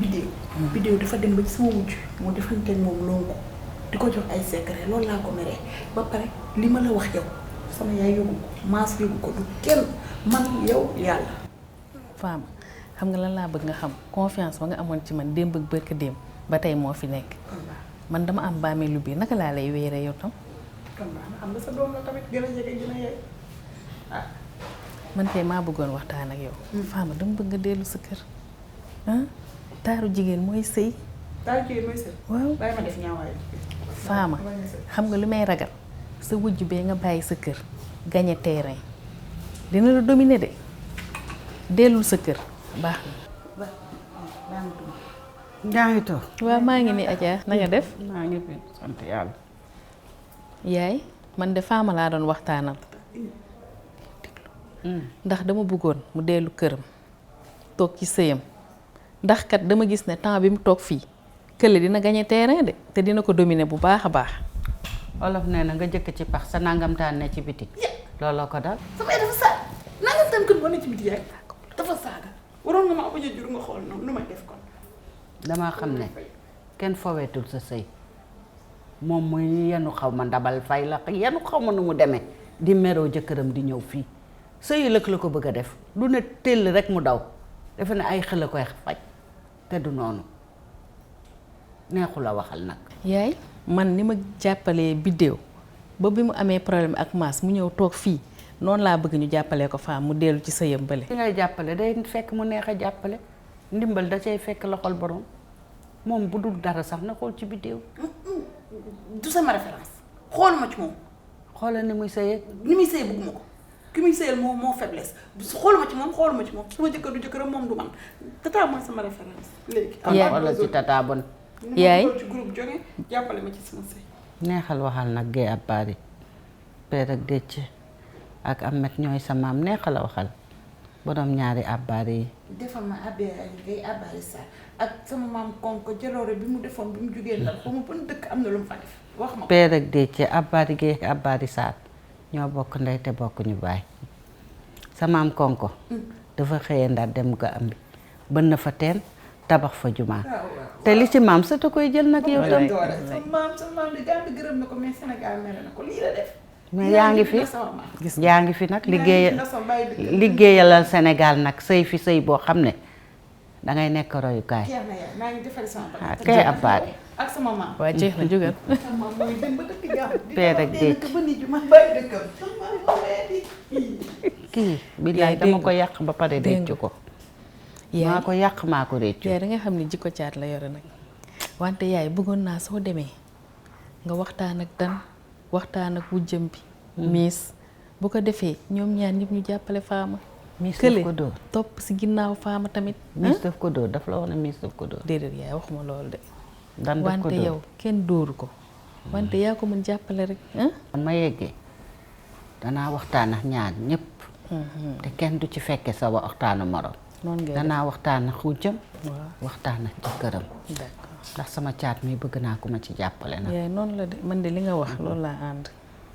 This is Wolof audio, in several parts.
bidéo dafa dem ba ci sama wujj mu defanteeg moom longu di ko jox ay secret loolu laa ko meree ba pare li ma la wax yow sama yaay yóbbu ko maas yóbbu ko du kenn man yow yàlla. Fama xam nga lan laa bëgg nga xam confiance ba nga amoon ci man démb ak bërka démb ba tey moo fi nekk man dama am bàmmeelu biir naka laa lay wéeree yow tam. kon xam nga sa doom la tamit gën a jege gën a yey ah. man kay maa bëggoon waxtaan ak yow. Fama dama bëgg nga dellu sa kër ah taaru jigéen mooy sëy. taaru jigéen mooy sëy. waaw bàyyi ma def ñaawaay. Fama xam nga lu may ragal sa wujj bee nga bàyyi sa kër gañe terrain dina la dominer de dellul sa kër baax na. yaa ngi toog. waaw maa ngi ni Adja na nga def. maa ngi fi sant yàlla. yaay man de Fama laa doon waxtaanal. ndax dama bëggoon mu dellu këram toog ci sëyam ndax kat dama gis ne temps bi mu toog fii kële dina gañe terrain de te dina ko dominer bu baax a baax. Olof nee na nga jëkk ci pax sa nangamtaan ne ci biti. looloo ko dal. sama dafa saaga nangamtaan kon boo ne ci biti yaay dafa saaga waroon nga ma bañ a jur nga xool noonu lu may def kon. damaa xam ne kenn foweetul sa sëy moom muy yenu xaw ma ndabal fay la yenu xaw ma nu mu demee di meroo jëkkëram di ñëw fii sëy lëkk la ko bëgg a def du ne tëll rek mu daw defe ne ay xel a koy faj te du noonu neexu la waxal nag. yaay man ni ma jàppalee biddéew ba bi mu amee problème ak maas mu ñëw toog fii noonu laa bëgg ñu jàppalee ko Fama mu dellu ci sëyam bële. ki ngay jàppale day fekk mu neex a jàppale ndimbal da cay fekk loxol borom moom bu dul dara sax na xool ci biddéew. du sama référence xooluma ci moom. xoolal ni muy sëyee. ni muy sëyee bëgguma ko ki muy sëyal moo faiblesse xooluma ci moom suma jëkkër du jëkkëram moom du man tata mooy sama référence léegi. wala ci tata bon. yaay ci groupe jóge jàppale ma ci sama sëy. neexal waxal nag Guèye Abary Père ak Déthié ak Amet ñooy sa maam neexal a waxal borom ñaari Abary yi. defal ma Guèye Abary Sarr ak sama maam Konko jaloore bi mu defoon bi mu jógee Ndar ba mu ban dëkk am na lu mu fa def wax ma. Père ak Déthié Abary Guèye ak Abary Sarr ñoo bokk ndey te bokk ñu baay sa maam Konko dafa xëyee Ndar dem ga am bi bën na fa teen tabax fa jumaa te li ci maam sa te koy jël nag yow tam. sa maam di gànd gërëm na ko mais Sénégal mere na ko lii la def. mais yaa ngi fi nag liggéeyalal Sénégal nag sëy fi sëy boo xam ne dangay nekk royukaay. kay Abary ak sama maam. waa jeex na jógal. Père ak Déthié kii billaay dama ko yàq ba pare réccu ko. maa ko yàq maa ko réccu. yaay da nga xam ne jikko caat la yore nag wante yaay bëggoon naa soo demee nga waxtaan ak Dan waxtaan ak wujjam bi miis bu ko defee ñoom ñaar ñëpp ñu jàppale Fama. miis daf ko dóor topp si ginnaaw Fama tamit. miis daf ko dóor daf la wax ne miis daf ko dóor. déedéet yaay waxuma loolu de. Dan daf ko dóor wante yow kenn dóoru ko. wante yaa ko mën jàppale rek. man ma yeggee danaa waxtaan ak ñaar ñëpp. te kenn du ci fekke sa waxtaanu morom. danaa waxtaan ak wujjam. waxtaan ak jëkkëram. ndax sama caat mi bëgg naa ko ma ci jàppale nag. yaay noonu la de man de li nga wax loolu laa ànd.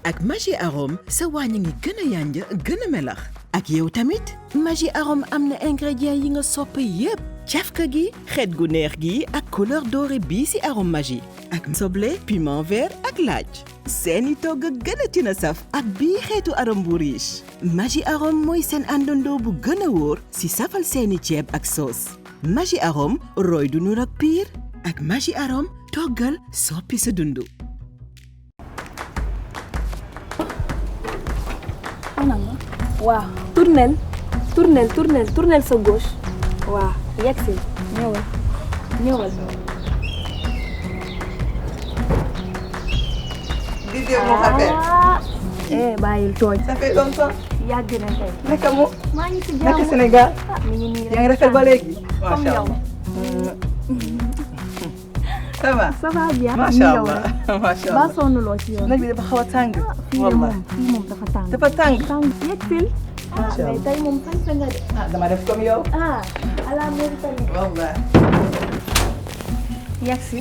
ak Maggi Arôme sa wàññi ngi gën a yànja gën a melax. ak yow tamit Maggi Arôme am na ingrédients yi nga sopp yépp cafka gi xeet gu neex gi ak couleur dorée bii ci arôme Maggi ak soble piment vert ak laaj seeni togg gën a tina saf ak bii xeetu arôme bu riche Maggi Arôme mooy seen àndandoo bu gën a wóor ci safal seeni ceeb ak sauce Maggi Arôme roy du nur ak piir ak Maggi Arôme toggal soppi sa dundu. waaw tournel sa gauche waaw yegg si ñëwal di dégg moo affaire. bàyyil tooñ. ça fait longtemps. yàgg na tey. naka mu. maa ngi si jàmm naka Sénégal. mi ngi nii rek yaa ngi rafet ba léegi. comme yow. ça va. ça va bien. macha allah macha allah ba sonnuloo ci yoon. nag bi dafa xaw a tàng. fii moom dafa tàng. dafa tàng. yegg sil. mais tey moom sañ sa nga de. dama def comme yow. à la Mauritanie. wallaay. yegg si.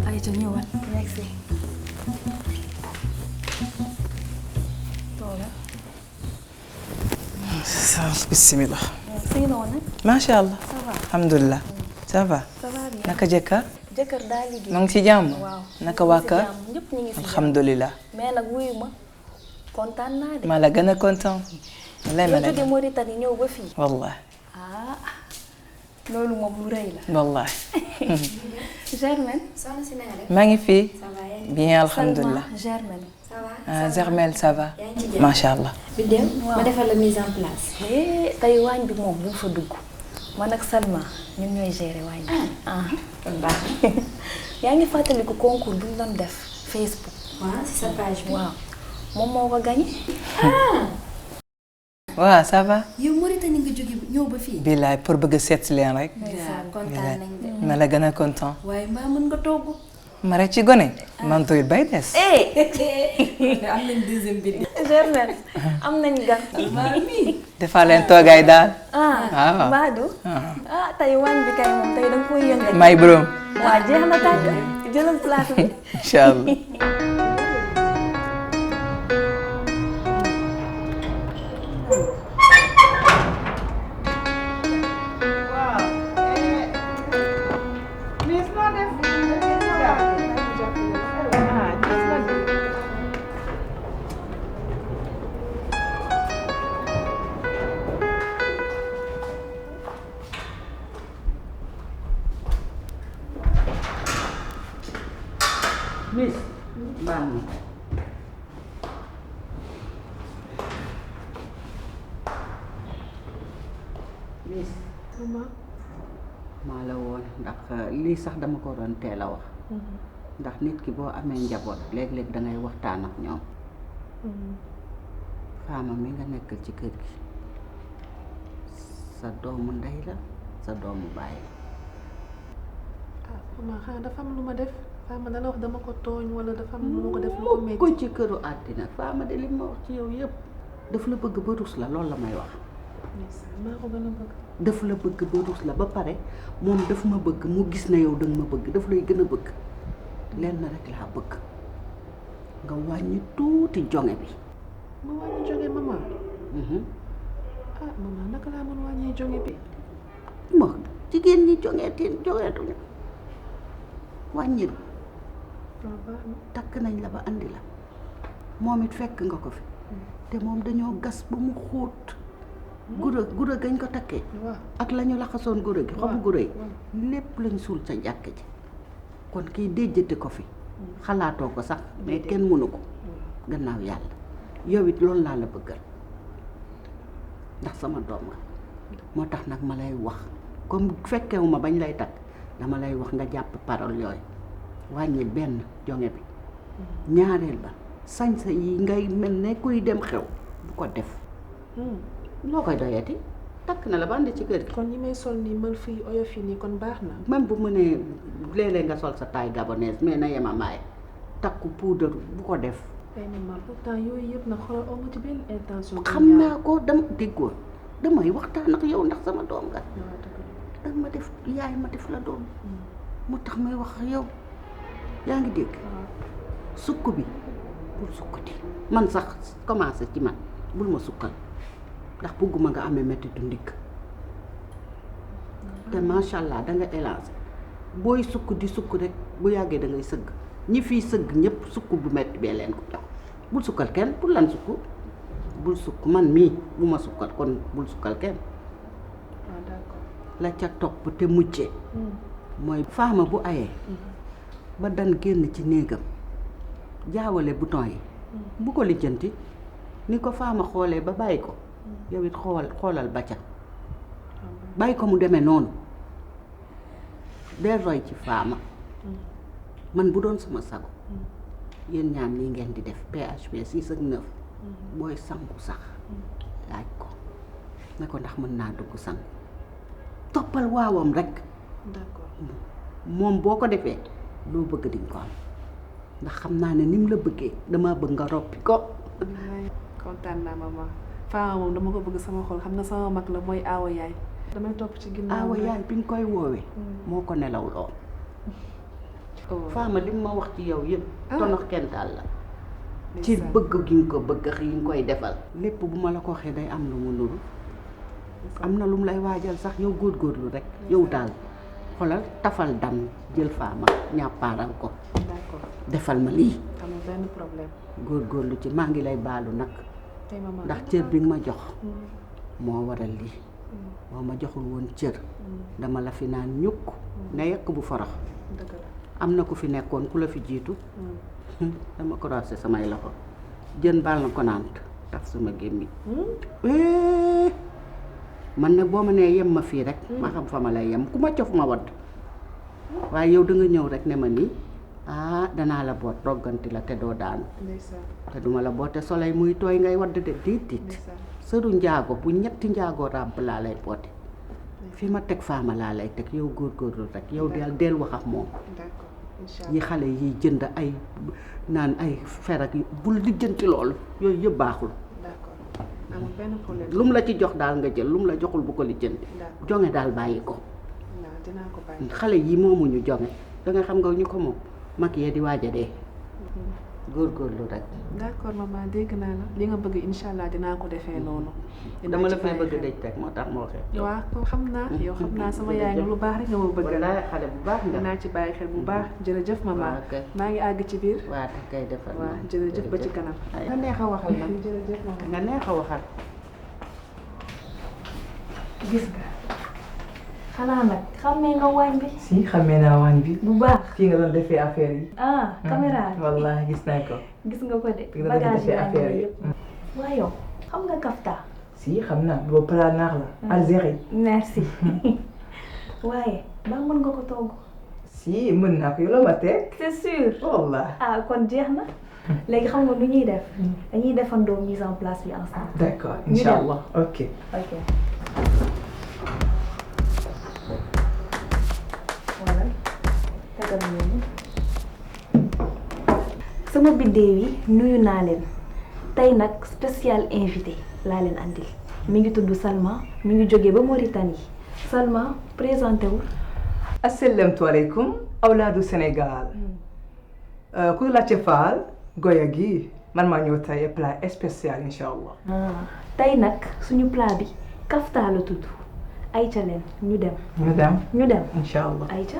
ayca ñëwal. yegg si. bismillah. Sinon nag. macha allah. ça va. alhamdulilah. ça va. ça va bien. naka jëkkër. jëkkër daa liggéey. ma ngi ci jàmm. waaw naka waa kër. ñëpp ñu ngi si jàmm. alhamdulilah. mais nag wuyu ma kontaan naa de. maa la gën a kontaan. lay ma yow jóge Mauritanie ñëw ba fii. wallahi. ah loolu moom lu rëy la. wallahi. Germaine. soxna si naa def. maa ngi fi. ça va yaa ngi bien alhamdulilah. Salma Germaine. ça va. ah Germel ça va. yaa ngi ci jàmm. macha allah. Biddew ma defal la mise en place. tey waañ bi moom bu mu fa dugg man ak Salma ñun ñooy gérer waañ bi. kon baax na. yaa ngi fàttaliku concours bu ñu doon def Facebook. waaw si sa page bi. waaw moom moo ko gagné. waaw ça va. yow Mauritanie nga jóge ñëw ba fii. billaay pour bëgg a seet si leen rek. waaw kontaan nañ de. ma la gën a kontaan. waaye mbaa mën nga togg. ma rek ci gone. man doyul bay des. am nañ deuxième bi. Germaine am nañ gan. defaa leen toogaay daal. ah Badou. tey waañ bi kay moom tey da nga koy yëngal. may borom. waaw jeex na tànk jëlal place bi. incha allah. Miss baax na. Miss. maa la woon ndax lii sax dama ko doon teel a wax. ndax nit ki boo amee njaboot léeg-léeg dangay waxtaan ak ñoom. Fama mi nga nekkal ci kër gi sa doomu ndey la sa doomu baay la. ah maman xanaa dafa am lu ma def Fama dana wax dama ko tooñ wala dafa am lu ma ko def lu ko métti. ko ci këru àddina Fama de li ma wax ci yow yëpp daf la bëgg ba rus la loolu la may wax. maa ko gën a bëgg. daf la bëgg ba rus la ba pare moom daf ma bëgg mu gis na yow danga ma bëgg daf lay gën a bëgg lenn rek laa bëgg nga wàññi tuuti jonge bi. ma wàññi jóge maman. ah maman naka laa mën wàññee jóge bi. ma jigéen ñi jongeetuñu wàññil waaw baax na. takk nañ la ba andi la moom it fekk nga ko fi te moom dañoo gas ba mu xóot gura gañ ko takkee waaw ak lañu laxasoon gura gi xobu gura yi lépp lañ suul sa jàkk ji kon kiy déjjati ko fi xalaatoo ko sax mais kenn mënu ko gannaaw yàlla yow it loolu laa la bëggal ndax sama doom nga moo tax nag ma lay wax comme fekkewuma bañ lay takk dama lay wax nga jàpp parole yooyu wàññil benn jonge bi ñaareel ba sañsa yi ngay mel ne kuy dem xew bu ko def noo koy doyati takk na la ba andi ci kër gi kon ñi may sol nii mal fii oyof yi nii kon baax na. même bu mënee léeg-léeg nga sol sa taille gabonaise mais na yemamaay takku poudre bu ko def ay maman pourtant yooyu yëpp nag xoolal aw ma ci benn intention. xam naa ko dama déggoon damay waxtaan ak yow ndax sama doom nga danga ma def yaay ma def la doom moo tax may wax ak yow yaa ngi dégg sukk bi bul sukkati man sax commencé ci man bul ma sukkal ndax bëgguma nga amee mettitu ndigg te macha allah da nga élancé booy sukk di sukk rek bu yàggee da ngay sëgg ñi fiy sëgg ñëpp sukk bu metti bee leen ko jox bul sukkal kenn pour lan sukk bul sukk man mii bu ma sukkal kon bul sukkal kenn waaw d'accord. la ca topp te muccee mooy Fama bu ayee ba dan génn ci néegam jaawale bouton yi bu ko lijjanti ni ko Fama xoolee ba bàyyi ko yow it xoolal ba ca bàyyi ko mu demee noonu dee roy ci Fama man bu doon sama sago yéen ñaan lii ngeen di def PHP 6 ak 9 booy sangu sax laaj ko ne ko ndax mën naa dugg sangu toppal waawam rek d'accord. moom boo ko defee loo bëgg diñ ko am ndax xam naa ne ni mu la bëggee dama bëgg nga roppi ko. wallaay kontaan naa maman Fama moom dama ko bëgg sama xol xam na sama mag la mooy aawa yaay. damay topp ci ginnaaw aawa yaay bi nga koy woowee moo ko nelawloo Fama li ma wax ci yow yëpp tonox kentaal la ci bëgg gi nga ko bëgg yi nga koy defal lépp bu ma la ko waxee day am lu mu nuru am na lu mu lay waajal sax yow góorgóorlu rek yow daal xoolal tafal dam jël faama ñàppaaral ko d'accord defal ma lii amul benn problème góorgóorlu ci maa ngi lay baalu nag tey maman ndax cër bi nga ma jox moo waral lii boo ma joxul woon cër dama la fi naan ñukk ne yekk bu forox dëgg la am na ku fi nekkoon ku la fi jiitu dama croisé samay loxo jën baal na ko naan taf sama gémmiñ man nag boo ma nee yem ma fii rek ma xam fa ma lay yem ku ma cof ma wadd waaye yow da nga ñëw rek ne ma nii danaa la boot rogganti la te doo daanu ndeysaan te duma la boote soleil muy tooy ngay wadd de diit ndeysaan sëru njaago bu ñetti njaago ràbb laa lay boote fi ma teg faama laa lay teg yow góorgóorlu rek yow del wax ak moom d'accord incha yi xale yiy jënd ay naan ay fer ak bul lijjanti loolu yooyu yëpp baaxul d'accord amul benn problème lu mu la ci jox daal nga jël lu mu la joxul bu ko lijjanti d'accord jonge daal bàyyi ko waaw dinaa ko bàyyi xale yi moomuñu jonge da nga xam nga ñu ko moom mag yee di waaj a dee góorgóorlu rek d'accord maman dégg naa la li nga bëgg incha allah dinaa ko defee noonu dama la ci fay bàyyi bëgg xel. dëj rek moo tax moo xew waaw ko xam naa yow xam naa sama yaay nga lu baax rek nga ma bëgg wallaay xale bu baax nga dinaa ci bàyyi xel bu baax jërëjëf maman waaw kay. maa ngi àgg ci biir waa te kay defal waaw jërëjëf ba ci kanam nga neex a waxal nag jërëjëf maman nga neex a waxal gis nga xanaa nag xammee nga waañ bi si xamee naa waañ bi bu baax fii nga doon defee affaire yi caméra bi wallahi gis naa ko gis nga ko de fii nga doon bagage defee yaa ngi affaire yi yëpp waaye yow xam nga kafta si xam naa boobu plat naax la Algérie merci waaye ba mën nga ko togg si mën naa ko yow la ma teg c'est sûr wallah kon jeex na léegi xam nga nu ñuy def dañuy defandoo mise en place bi ensemble d'accord Ñu dem. inchallah ok ok voilà tegal noonu sama biddéew yi nuyu naa leen tey nag spécial invité laa leen andil mi ngi tudd Salma mi ngi jógee ba Mauritanie Salma présenté wu asalaamtu aleykum awlaadu Sénégal ku laajte Fall goya gi man maa ñëw tey plat spécial inchallah tey nag suñu plat bi kafta la tudd ayca leen ñu dem ñu dem ñu dem inchallah ayca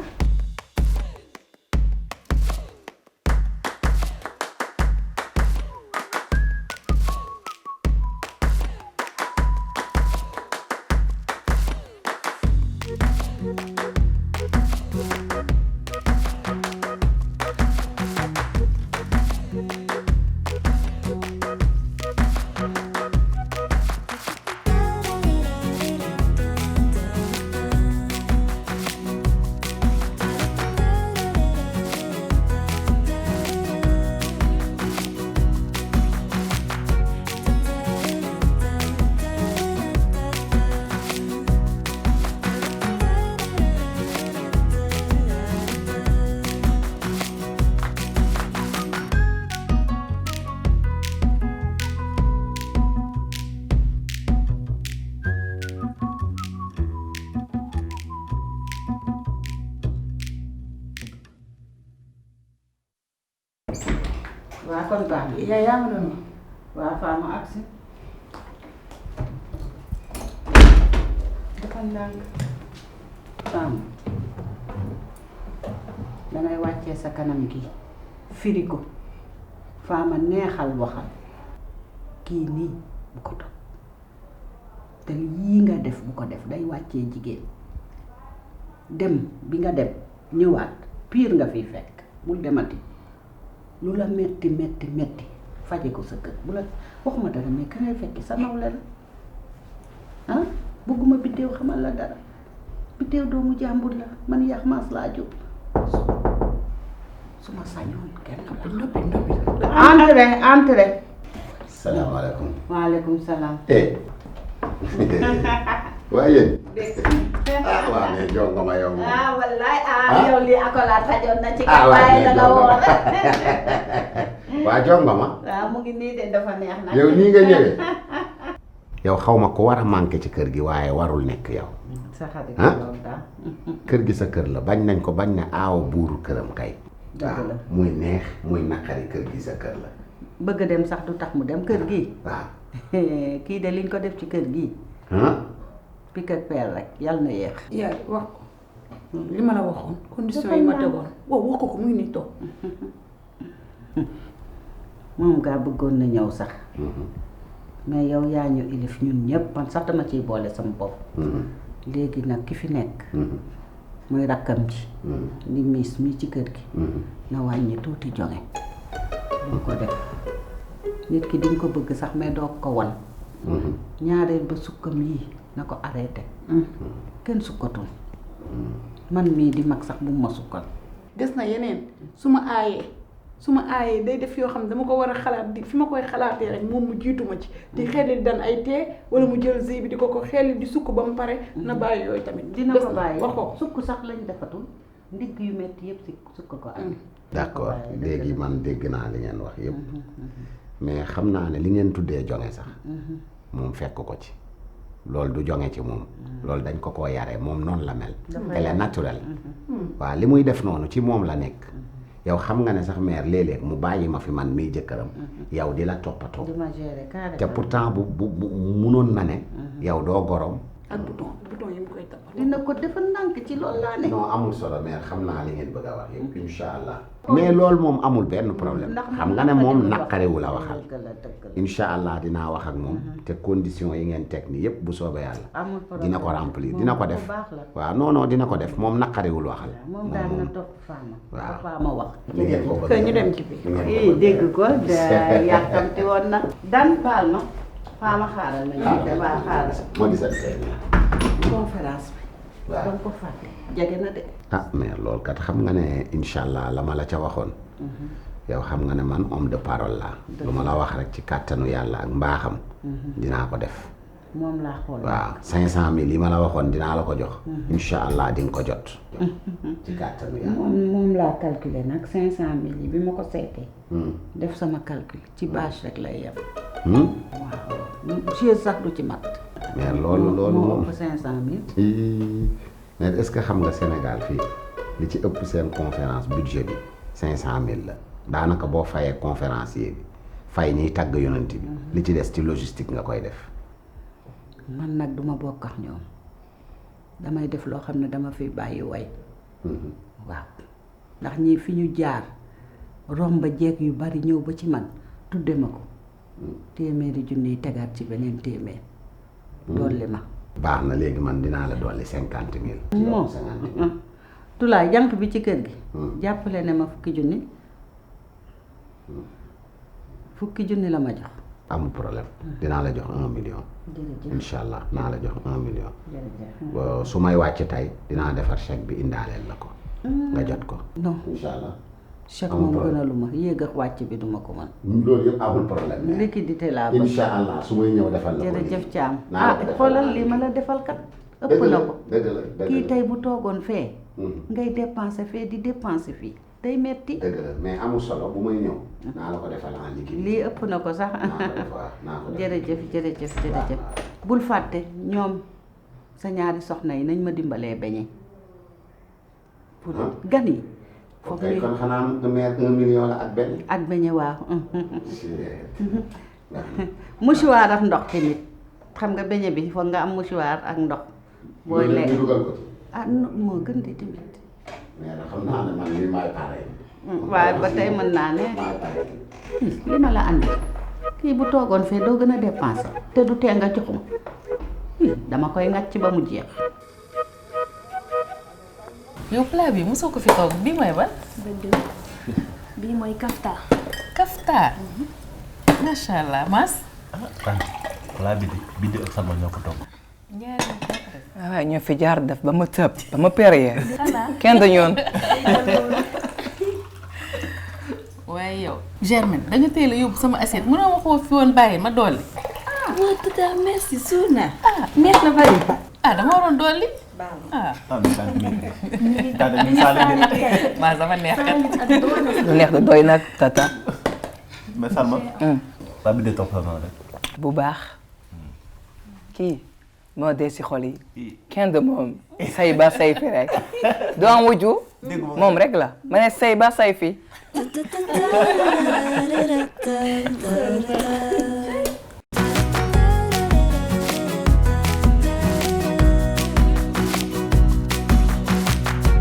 waa kon baax na yaay yaa ma doon wax waa faama agsi defal ndànk faama dangay wàccee sa kanam gi firi ko faama neexal waxal kii nii bu ko topp te yii nga def bu ko def day wàccee jigéen dem bi nga dem ñëwaat piir nga fiy fekk bul demati lu la metti metti metti faje ko sa kër bu la waxuma dara mais ka ngay fekki sa nawle la ah bëgguma biddéew xamal la dara biddéew doomu jàmbur la man yaax maas laa jóg su ma sañoon kenn noppi entré salaamaaleykum. waaleykum salaam waaye yéen. waaw mais jongo ma yow moom. wallaay yow lii akolaat fajoon na ci waaw mais jongo ma. waa jongo ma. waaw mu ngi nii de dafa neex nag yow nii nga ñëwee. yow xaw ma ko war a manqué ci kër gi waaye warul nekk yow. sa xarit ah loolu daal kër gi sa kër la bañ nañ ko bañ ne aaw buuru këram kay. dëgg la muy neex muy naqari kër gi sa kër la. bëgg dem sax du tax mu dem kër gi waaw. kii de liñ ko def ci kër gi ah pik ak peel rek yàlla na yéex. yaay wax ko li ma la waxoon condition yi ma tegoon waaw wax ko mu ngi nii toog. moom gaa bëggoon na ñëw sax. mais yow yaa ñu ilif ñun ñëpp man sax dama ciy boole sama bopp. léegi nag ki fi nekk. muy rakkam ji. ni miis mi ci kër gi. na wàññi tuuti jonge. bu ko def nit ki dinga ko bëgg sax mais doo ko wan. ñaareel ba sukkam yii na ko arrêté. kenn sukkatul. man mii di mag sax bu ma sukkal. des na yeneen su ma aayee day def yoo xam ne dama ko war a xalaat di fi ma koy xalaatee rek moom mu jiitu ma ci di xelli dan ay tee wala mu jël zi bi di ko xelli di sukk ba mu pare na bàyyi yooyu tamit. dina ko bàyyi waxoo sukk sax lañ defatul ndigg yu metti yëpp si sukk ko am. d'accord léegi man dégg naa li ngeen wax yëpp mais xam naa ne li ngeen tuddee jonge sax moom fekk ko ci loolu du jonge ci moom loolu dañ ko yaree moom noonu la mel elle est naturelle waaw li muy def noonu ci moom la nekk yow xam nga ne sax mère léeg-léeg mu bàyyi ma fi man miy jëkkëram yow di la toppatoo te pourtant bu munoon na ne yow doo gorom ak bouton yi mu koy toppatoo dina ko defal ndànk ci loolu laa ne. non amul solo mère xam naa li ngeen bëgg a wax yëpp insha allah mais loolu moom amul benn problème xam nga ne moom naqariwu la waxal insha allah dinaa wax ak moom te condition yi ngeen teg ni yëpp bu soobee yàlla dina ko remplir dina ko def waaw non dina ko def moom naqariwul waxal moom daal na topp faama waaw faama wax li ngeen ko bëgg ñu dem ci biir ii dégg ko da yàkkamti woon na dan baal ma faama xaaral ma ñu de waa xaaral moo di sa conférence bi danga ko fàtte jege na de mais loolu kat xam nga ne insha allah la ma la ca waxoon yow xam nga ne man homme de parole la lu ma la wax rek ci kàttanu yàlla ak mbaaxam dinaa ko def moom laa xool waaw 500,000 yi ma la waxoon dinaa la ko jox insha allah di nga ko jot ci kàttanu yàlla moom laa calculer nag 500,000 yi bi ma ko seetee def sama calcul ci bâche rek lay yem waaw chaise sax du ci mat mais loolu moom 500,000 mais est-ce que xam nga Sénégal fii li ci ëpp seen conférence budget bi 500,000 la daanaka boo fayee conférencier bi fay ñiy tagg yonent bi li ci des ci logistique nga koy def man nag duma bokk ak ñoom damay def loo xam ne dama fi bàyyi way waaw ndax ñii fi ñu jaar romba jeeg yu bari ñëw ba ci man tudde ma ko téeméeri junni tegaat ci beneen téeméer dolli ma baax na léegi man dinaa la dolli 50,000 moom Tulaay jànq bi ci kër gi jàppale ne ma fukki junni la ma jox amul problème dinaa la jox 1 million insha allah naa la jox 1 million su may wàcc tey dinaa defar chèque bi indaaleel la ko nga jot ko non insha allah chèque moom gënalu ma yéeg ak wàcc bi duma ko mën loolu yëpp amul problème liquidité laa bëgg insha allah su may ñëw defal la ko jërëjëf Thiam xoolal li ma la defal kat ëpp na ko kii tey bu toogoon fee ngay dépenser fee di dépenser fii day metti dëgg la mais amul solo bu may ñëw naa la ko defal en liquide lii ëpp na ko sax jërëjëf bul fàtte ñoom sa ñaari soxna yi nañ ma dimbalee beñe pour gan yi ok kon xanaa meer 1 million la ak beñe ak beñe waaw mouchoir ak ndox tamit xam nga beñe bi foog nga am mouchoir ak ndox booy lekk moo gën di tamit mais xam naa ne man lii maay pare. waaye ba tey mën naa ne li ma la andi kii bu toogoon fee doo gën a dépensé te du tee nga joxum dama koy ngàcc ba mu jeex. yow plat bi mosoo ko fi toog bii mooy ban. bii mooy kafta. kafta. macha allah Mas. plat bi de ak sama ñoo ko togg. waaw ñoo fi jaar def ba ma tëb ba ma péré kenn du ñoon waaye yow Germaine da nga teel a yóbbu sama assiette mënoo waxoo fi woon bàyyi ma dolli. waaw tata merci suur naa. neex na bari. dama waroon dolli. maa sama neex kat. lu neex du doy nag tata. mais Salma. plat bi de topp la rek. bu baax. kii. moo dee si xol yi kenn du moom say ba say fi rek doo am wujju moom rek la ma ne say ba say fi